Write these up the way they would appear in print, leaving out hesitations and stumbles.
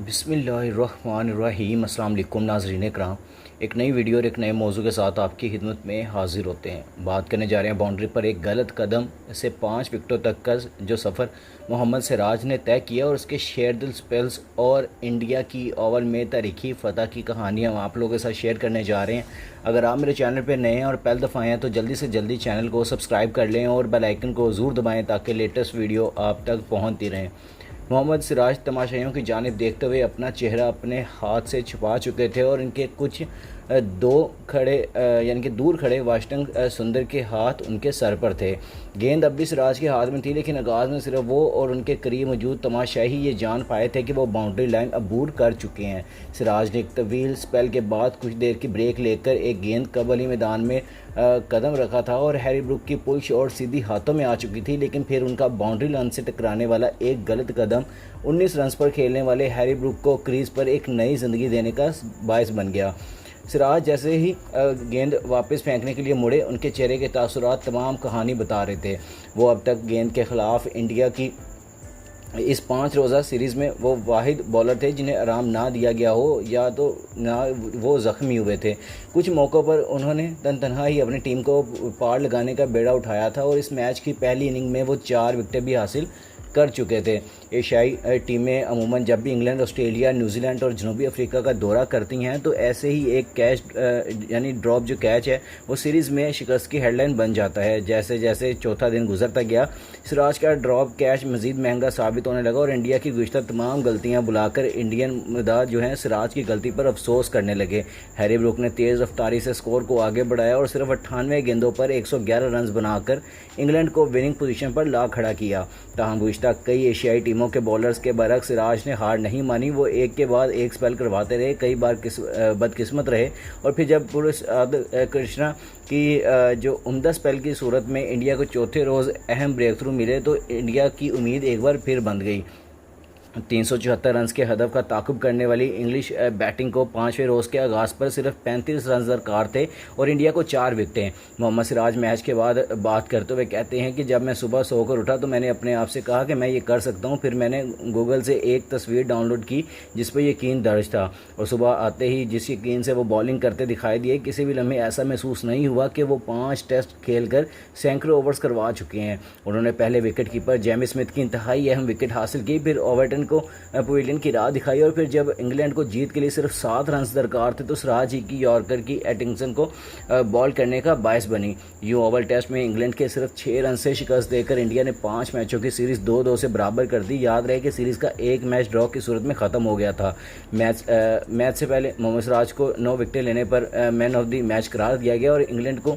बिस्मिल्लाहिर्रहमानिर्रहीम। अस्सलाम वालेकुम नाज़रीन इकराम, एक नई वीडियो और एक नए मौजू के साथ आपकी खिदमत में हाज़िर होते हैं। बात करने जा रहे हैं बाउंड्री पर एक गलत कदम से 5 विकेटों तक का जो सफ़र मोहम्मद सिराज ने तय किया और उसके शेरदिल स्पेल्स और इंडिया की ओवल में तारीखी फ़तह की कहानी हम आप लोगों के साथ शेयर करने जा रहे हैं। अगर आप मेरे चैनल पर नए हैं और पहली दफ़ा आए हैं तो जल्दी से जल्दी चैनल को सब्सक्राइब कर लें और बेल आइकन को ज़रूर दबाएँ ताकि लेटेस्ट वीडियो आप तक पहुँचती रहें। मोहम्मद सिराज तमाशाइयों की जानिब देखते हुए अपना चेहरा अपने हाथ से छुपा चुके थे और इनके कुछ यानी कि दूर खड़े वाशिंगटन सुंदर के हाथ उनके सर पर थे। गेंद अब भी सिराज के हाथ में थी, लेकिन आगाज़ में सिर्फ वो और उनके करीब मौजूद तमाशाई ही ये जान पाए थे कि वो बाउंड्री लाइन अबूर कर चुके हैं। सिराज ने एक तवील स्पेल के बाद कुछ देर की ब्रेक लेकर एक गेंद कबली मैदान में कदम रखा था और हैरी ब्रूक की पुल शॉट सीधी हाथों में आ चुकी थी, लेकिन फिर उनका बाउंड्री लाइन से टकराने वाला एक गलत कदम 19 रन पर खेलने वाले हैरी ब्रूक को क्रीज पर एक नई ज़िंदगी देने का बायस बन गया। सिराज जैसे ही गेंद वापस फेंकने के लिए मुड़े, उनके चेहरे के तासुरात तमाम कहानी बता रहे थे। वो अब तक गेंद के ख़िलाफ़ इंडिया की इस 5 रोज़ा सीरीज़ में वो वाहिद बॉलर थे जिन्हें आराम ना दिया गया हो या तो ना वो ज़ख्मी हुए थे। कुछ मौक़ों पर उन्होंने तनहा ही अपनी टीम को पार लगाने का बेड़ा उठाया था और इस मैच की पहली इनिंग में वो 4 विकेटें भी हासिल कर चुके थे। एशियाई टीमें अमूमन जब भी इंग्लैंड, ऑस्ट्रेलिया, न्यूजीलैंड और जनूबी अफ्रीका का दौरा करती हैं तो ऐसे ही एक कैच यानी ड्रॉप जो कैच है वो सीरीज़ में शिकस्त की हेडलाइन बन जाता है। जैसे जैसे चौथा दिन गुजरता गया, सिराज का ड्रॉप कैच मज़ीद महंगा साबित होने लगा और इंडिया की गुज़श्ता तमाम गलतियाँ बुलाकर इंडियन मदाद जो हैं सिराज की गलती पर अफसोस करने लगे। हैरी ब्रूक ने तेज़ रफ्तारी से स्कोर को आगे बढ़ाया और सिर्फ 98 गेंदों पर 111 रन बनाकर इंग्लैंड को विनिंग पोजीशन पर ला खड़ा किया। ताहम गुज़श्ता कई एशियाई टीमों के बॉलर्स के बरक्स सिराज ने हार नहीं मानी। वो एक के बाद एक स्पेल करवाते रहे, कई बार बदकिस्मत रहे और फिर जब पुरुष कृष्णा की जो उम्दा स्पेल की सूरत में इंडिया को चौथे रोज़ अहम ब्रेक थ्रू मिले तो इंडिया की उम्मीद एक बार फिर बंध गई। 374 रन के हदफ का ताकुब करने वाली इंग्लिश बैटिंग को 5वें रोज़ के आगाज़ पर सिर्फ 35 रन दरकार थे और इंडिया को 4 विकेटें। मोहम्मद सिराज मैच के बाद बात करते हुए कहते हैं कि जब मैं सुबह सोकर उठा तो मैंने अपने आप से कहा कि मैं ये कर सकता हूँ। फिर मैंने गूगल से एक तस्वीर डाउनलोड की जिस पर यकीन दर्ज था और सुबह आते ही जिस यकीन से वो बॉलिंग करते दिखाई दिए, किसी भी लम्हे ऐसा महसूस नहीं हुआ कि वो 5 टेस्ट खेलकर सैकड़ों ओवर्स करवा चुके हैं। उन्होंने पहले विकेट कीपर जेमी स्मिथ की इंतहाई अहम विकेट हासिल की, फिर ओवरटन को पवेलियन की राह दिखाई और फिर जब इंग्लैंड को जीत के लिए सिर्फ 7 रन दरकार थे तो सिराज ही की यॉर्कर की एटिंगसन को बॉल करने का बायस बनी। यूं ओवल टेस्ट में इंग्लैंड के सिर्फ 6 रन से शिकस्त देकर इंडिया ने 5 मैचों की सीरीज़ 2-2 से बराबर कर दी। याद रहे कि सीरीज़ का एक मैच ड्रॉ की सूरत में ख़त्म हो गया था। मैच से पहले मोहम्मद सिराज को 9 विकेटें लेने पर मैन ऑफ द मैच करार दिया गया और इंग्लैंड को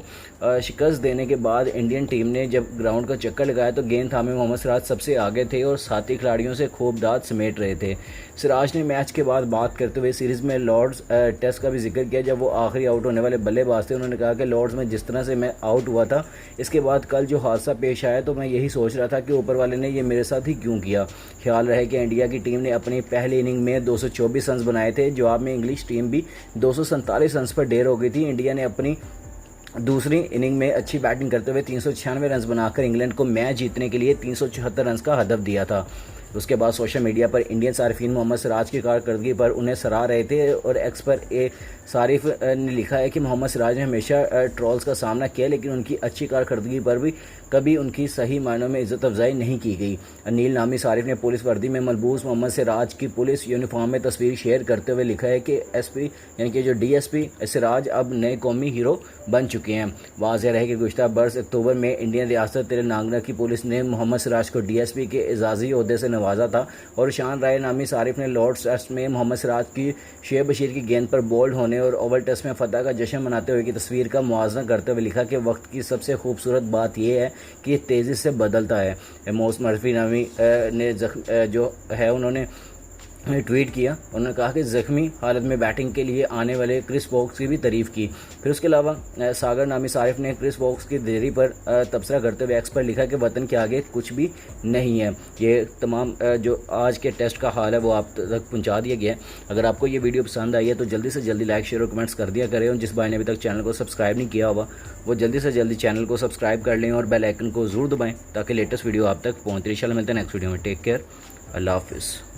शिकस्त देने के बाद इंडियन टीम ने जब ग्राउंड का चक्कर लगाया तो गेंद थामे मोहम्मद सिराज सबसे आगे थे और साथी खिलाड़ियों से खूब दाद समेट रहे थे। सिराज ने मैच के बाद बात करते हुए सीरीज़ में लॉर्ड्स टेस्ट का भी जिक्र किया जब वो आखिरी आउट होने वाले बल्लेबाज थे। उन्होंने कहा कि लॉर्ड्स में जिस तरह से मैं आउट हुआ था, इसके बाद कल जो हादसा पेश आया तो मैं यही सोच रहा था कि ऊपर वाले ने ये मेरे साथ ही क्यों किया। ख्याल रहे कि इंडिया की टीम ने अपनी पहली इनिंग में 224 रन बनाए थे। जवाब में इंग्लिश टीम भी 247 रन पर ढेर हो गई थी। इंडिया ने अपनी दूसरी इनिंग में अच्छी बैटिंग करते हुए 396 रन बनाकर इंग्लैंड को मैच जीतने के लिए 374 रन का हदफ दिया था। उसके बाद सोशल मीडिया पर इंडियन सारिफीन मोहम्मद सिराज की कारकर्दगी पर उन्हें सराह रहे थे और एक्स पर सारिफ ने लिखा है कि मोहम्मद सिराज ने हमेशा ट्रोल्स का सामना किया, लेकिन उनकी अच्छी कारकर्दगी पर भी कभी उनकी सही मायनों में इज्जत अफजाई नहीं की गई। अनिल नामी सारिफ ने पुलिस वर्दी में मलबूस मोहम्मद सिराज की पुलिस यूनिफॉर्म में तस्वीर शेयर करते हुए लिखा है कि एसपी यानी कि जो डीएसपी सिराज अब नए कौमी हीरो बन चुके हैं। वाज़ेह रहे कि गुज़श्ता बरस अक्टूबर में इंडियन रियासत तेलंगाना की पुलिस ने मोहम्मद सिराज को डीएसपी के एजाज़ी ओहदे से नवाजा था और शान राय नामी सारिफ ने लॉर्ड्स टेस्ट में मोहम्मद सिराज की शेख बशीर की गेंद पर बोल्ड होने और ओवल टेस्ट में फतह का जश्न मनाते हुए की तस्वीर का मुआवजा करते हुए लिखा कि वक्त की सबसे खूबसूरत बात यह है कि ये तेज़ी से बदलता है। मोस मर्फी नामी ने जो है उन्होंने ट्वीट किया। उन्होंने कहा कि ज़ख्मी हालत में बैटिंग के लिए आने वाले क्रिस वोक्स की भी तारीफ़ की। फिर उसके अलावा सागर नामी सारिफ ने क्रिस वोक्स की देरी पर तबसरा करते हुए एक्स पर लिखा कि वतन के आगे कुछ भी नहीं है। ये तमाम जो आज के टेस्ट का हाल है वो आप तक पहुंचा दिया गया है। अगर आपको ये वीडियो पसंद आई है तो जल्दी से जल्दी लाइक, शेयर और कमेंट्स कर दिया करें और जिस भाई ने अभी तक चैनल को सब्सक्राइब नहीं किया हुआ वो जल्दी से जल्दी चैनल को सब्सक्राइब कर लें और बेल आइकन को ज़रूर दबाएँ ताकि लेटेस्ट वीडियो आप तक पहुँचे। इंशाल्लाह मिलते हैं नेक्स्ट वीडियो में। टेक केयर, अल्लाह हाफिज़।